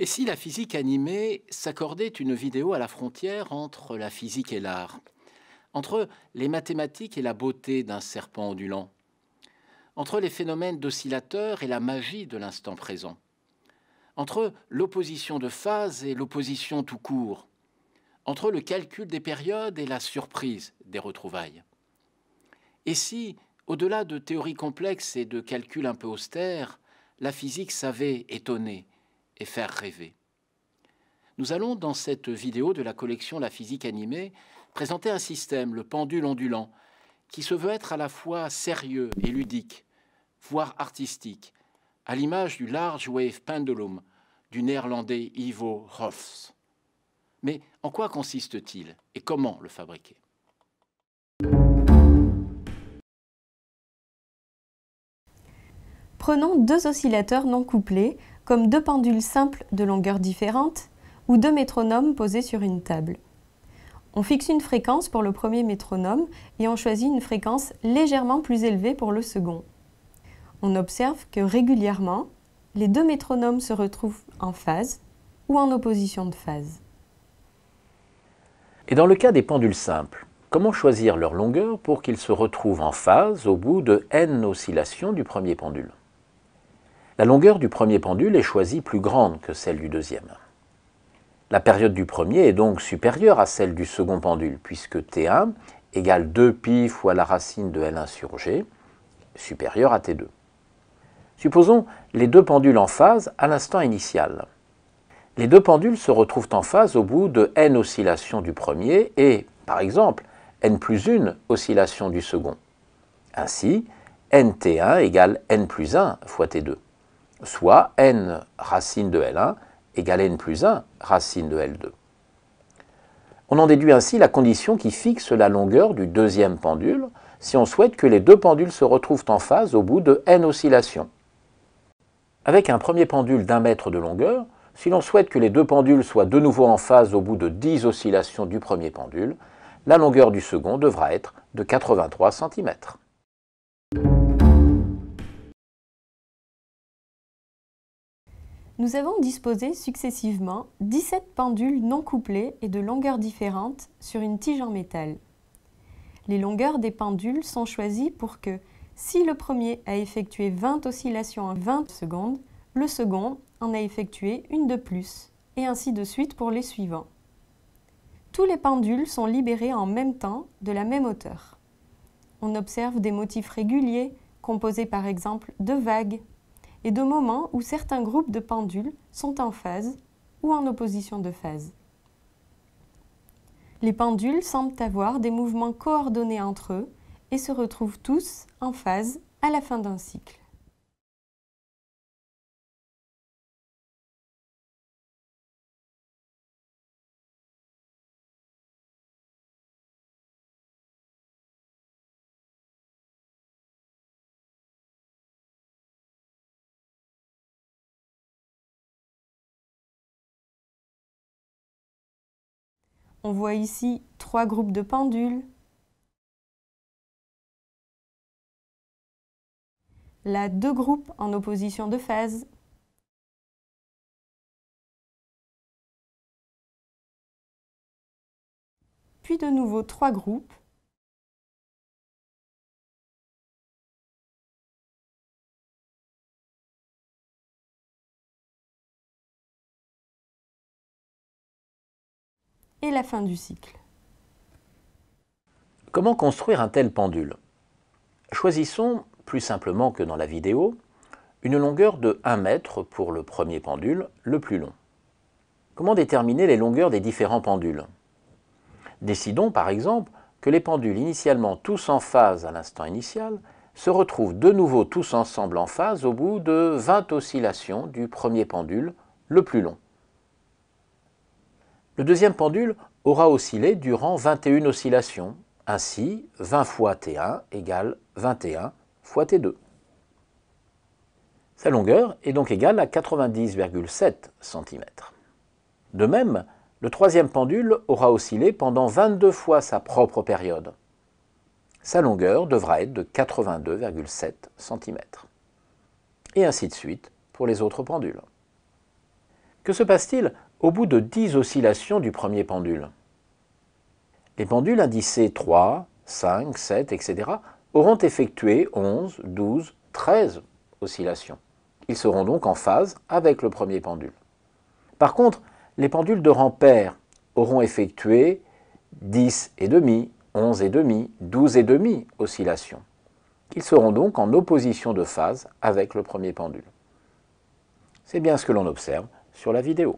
Et si la physique animée s'accordait une vidéo à la frontière entre la physique et l'art, entre les mathématiques et la beauté d'un serpent ondulant, entre les phénomènes d'oscillateurs et la magie de l'instant présent, entre l'opposition de phase et l'opposition tout court, entre le calcul des périodes et la surprise des retrouvailles. Et si, au-delà de théories complexes et de calculs un peu austères, la physique savait étonner et faire rêver? Nous allons, dans cette vidéo de la collection La physique animée, présenter un système, le pendule ondulant, qui se veut être à la fois sérieux et ludique, voire artistique, à l'image du Large Wave Pendulum du néerlandais Ivo Hofs. Mais en quoi consiste-t-il et comment le fabriquer? Prenons deux oscillateurs non couplés, comme deux pendules simples de longueurs différentes ou deux métronomes posés sur une table. On fixe une fréquence pour le premier métronome et on choisit une fréquence légèrement plus élevée pour le second. On observe que régulièrement, les deux métronomes se retrouvent en phase ou en opposition de phase. Et dans le cas des pendules simples, comment choisir leur longueur pour qu'ils se retrouvent en phase au bout de n oscillations du premier pendule? La longueur du premier pendule est choisie plus grande que celle du deuxième. La période du premier est donc supérieure à celle du second pendule, puisque T1 égale 2π fois la racine de L1 sur G, supérieure à T2. Supposons les deux pendules en phase à l'instant initial. Les deux pendules se retrouvent en phase au bout de n oscillations du premier et, par exemple, n plus 1 oscillation du second. Ainsi, nT1 égale n plus 1 fois T2, soit n racine de L1 égale n plus 1 racine de L2. On en déduit ainsi la condition qui fixe la longueur du deuxième pendule si on souhaite que les deux pendules se retrouvent en phase au bout de n oscillations. Avec un premier pendule d'1 mètre de longueur, si l'on souhaite que les deux pendules soient de nouveau en phase au bout de 10 oscillations du premier pendule, la longueur du second devra être de 83 cm. Nous avons disposé successivement 17 pendules non couplés et de longueurs différentes sur une tige en métal. Les longueurs des pendules sont choisies pour que, si le premier a effectué 20 oscillations en 20 secondes, le second en a effectué une de plus, et ainsi de suite pour les suivants. Tous les pendules sont libérés en même temps de la même hauteur. On observe des motifs réguliers, composés par exemple de vagues, et de moments où certains groupes de pendules sont en phase ou en opposition de phase. Les pendules semblent avoir des mouvements coordonnés entre eux et se retrouvent tous en phase à la fin d'un cycle. On voit ici 3 groupes de pendules. Là, 2 groupes en opposition de phase. Puis de nouveau 3 groupes. Et la fin du cycle. Comment construire un tel pendule? Choisissons, plus simplement que dans la vidéo, une longueur de 1 mètre pour le premier pendule, le plus long. Comment déterminer les longueurs des différents pendules? Décidons par exemple que les pendules initialement tous en phase à l'instant initial se retrouvent de nouveau tous ensemble en phase au bout de 20 oscillations du premier pendule, le plus long. Le deuxième pendule aura oscillé durant 21 oscillations. Ainsi, 20 fois T1 égale 21 fois T2. Sa longueur est donc égale à 90,7 cm. De même, le troisième pendule aura oscillé pendant 22 fois sa propre période. Sa longueur devra être de 82,7 cm. Et ainsi de suite pour les autres pendules. Que se passe-t-il au bout de 10 oscillations du premier pendule? Les pendules indicés 3, 5, 7, etc. auront effectué 11, 12, 13 oscillations. Ils seront donc en phase avec le premier pendule. Par contre, les pendules de rang pair auront effectué 10 et demi, 11 et demi, 12 et demi oscillations. Ils seront donc en opposition de phase avec le premier pendule. C'est bien ce que l'on observe sur la vidéo.